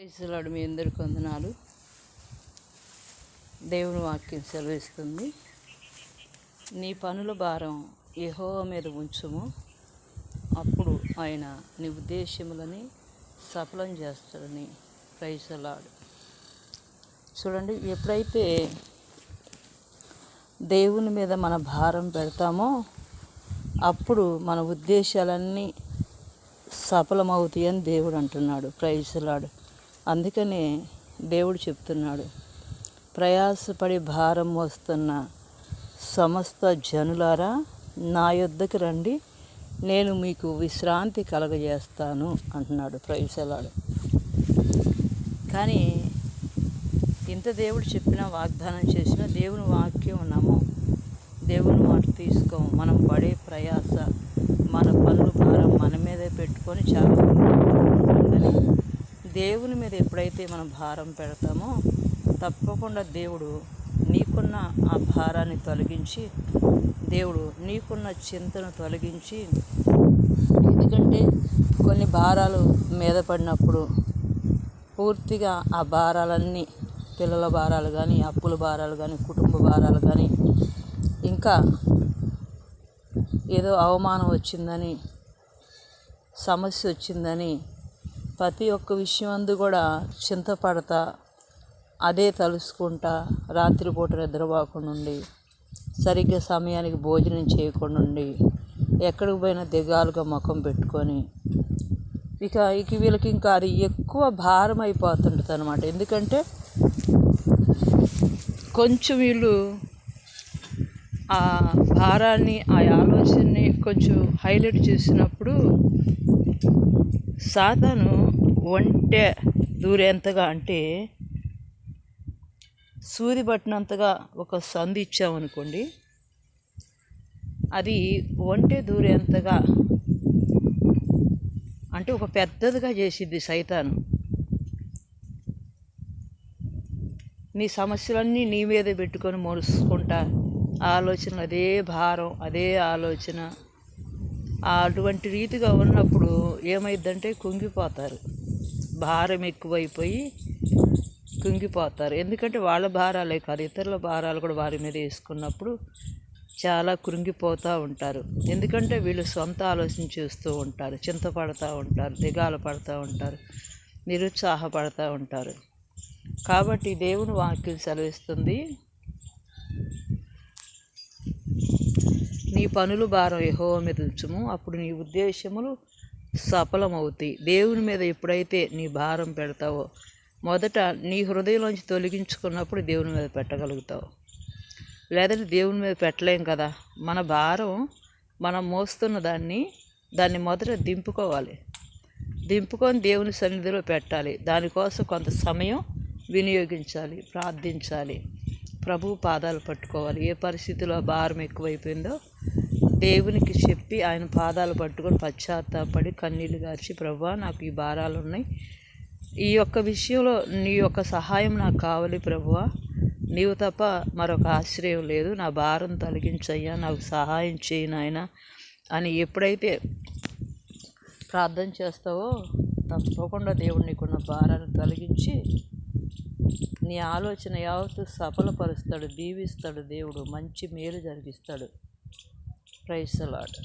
Praise మీ అందరికి వందనాలు. దేవుని వాక్యం సెలవిస్తుంది, నీ పనుల భారం యెహోవా మీద ఉంచుము, అప్పుడు ఆయన నీ ఉద్దేశములని సఫలం చేస్తాడని. Praise Lord. చూడండి, ఎప్పుడైతే దేవుని మీద మన భారం పెడతామో అప్పుడు మన ఉద్దేశాలన్నీ సఫలమవుతాయని దేవుడు అంటున్నాడు. Praise Lord. అందుకనే దేవుడు చెప్తున్నాడు, ప్రయాసపడి భారం మోస్తున్న సమస్త జనులారా నా యొద్దకు రండి, నేను మీకు విశ్రాంతి కలగజేస్తాను అంటున్నాడు. Praise Lord. కానీ ఇంత దేవుడు చెప్పిన, వాగ్దానం చేసిన దేవుని వాక్యం నమ్ము, దేవుని మాట తీసుకోము. మనం పడే ప్రయాస, మన పనుల భారం మన మీదే పెట్టుకొని చాలా కానీ దేవుని మీద ఎప్పుడైతే మనం భారం పెడతామో తప్పకుండా దేవుడు నీకున్న ఆ భారాన్ని తొలగించి, దేవుడు నీకున్న చింతను తొలగించి, ఎందుకంటే కొన్ని భారాలు మీద పడినప్పుడు పూర్తిగా ఆ భారాలన్నీ, పిల్లల భారాలు కానీ, అప్పుల భారాలు కానీ, కుటుంబ భారాలు కానీ, ఇంకా ఏదో అవమానం వచ్చిందని, సమస్య వచ్చిందని ప్రతి ఒక్క విషయం అందు కూడా చింతపడతా, అదే తలుసుకుంటా, రాత్రిపూట నిద్రపోకుండా ఉండి, సరిగ్గా సమయానికి భోజనం చేయకుండా ఉండి, ఎక్కడికి పోయినా దిగాలుగా ముఖం పెట్టుకొని ఇక వీళ్ళకి ఇంకా అది ఎక్కువ భారం అయిపోతుంటుంది అనమాట. ఎందుకంటే కొంచెం వీళ్ళు ఆ భారాన్ని, ఆ ఆలోచనని కొంచెం హైలైట్ చేసినప్పుడు సాతాను ఒంటె దూరేంతగా, అంటే సూది పట్టినంతగా ఒక సందు ఇచ్చామనుకోండి, అది ఒంటె దూరేంతగా, అంటే ఒక పెద్దదిగా చేసిద్ది సైతాను. నీ సమస్యలన్నీ నీ మీదే పెట్టుకొని మోసుకుంటా, ఆలోచనలు అదే భారం, అదే ఆలోచన, అటువంటి రీతిగా ఉన్నప్పుడు ఏమైందంటే కుంగిపోతారు. భారం ఎక్కువైపోయి కుంగిపోతారు. ఎందుకంటే వాళ్ళ భారాలే కాదు, ఇతరుల భారాలు కూడా వారి మీద వేసుకున్నప్పుడు చాలా కృంగిపోతూ ఉంటారు. ఎందుకంటే వీళ్ళు సొంత ఆలోచన చేస్తూ ఉంటారు, చింతపడతా ఉంటారు, దిగాలు పడుతూ ఉంటారు, నిరుత్సాహపడుతూ ఉంటారు. కాబట్టి దేవుని వాక్యం సెలవిస్తుంది, నీ పనుల భారం యెహోవా మీద ఉంచుము, అప్పుడు నీ ఉద్దేశములు సఫలమవుతాయి. దేవుని మీద ఎప్పుడైతే నీ భారం పెడతావో, మొదట నీ హృదయంలోంచి తొలగించుకున్నప్పుడు దేవుని మీద పెట్టగలుగుతావు. లేదంటే దేవుని మీద పెట్టలేం కదా. మన భారం, మనం మోస్తున్న దాన్ని మొదట దింపుకోవాలి. దింపుకొని దేవుని సన్నిధిలో పెట్టాలి. దానికోసం కొంత సమయం వినియోగించాలి, ప్రార్థించాలి, ప్రభు పాదాలు పట్టుకోవాలి. ఏ పరిస్థితిలో భారం ఎక్కువైపోయిందో దేవునికి చెప్పి ఆయన పాదాలు పట్టుకొని పశ్చాత్తాపడి కన్నీళ్ళు గార్చి, ప్రభువా నాకు ఈ భారాలు ఉన్నాయి, ఈ యొక్క విషయంలో నీ యొక్క సహాయం నాకు కావాలి ప్రభువా, నీవు తప్ప మరొక ఆశ్రయం లేదు, నా భారం తొలగించయ్యా, నాకు సహాయం చేయి నాయనా అని ఎప్పుడైతే ప్రార్థన చేస్తావో తప్పకుండా దేవుడు నీకున్న భారాన్ని తొలగించి నీ ఆలోచన యావత్తు సఫలపరుస్తాడు, దీవిస్తాడు. దేవుడు మంచి మేలు జరిగిస్తాడు. Praise the lord.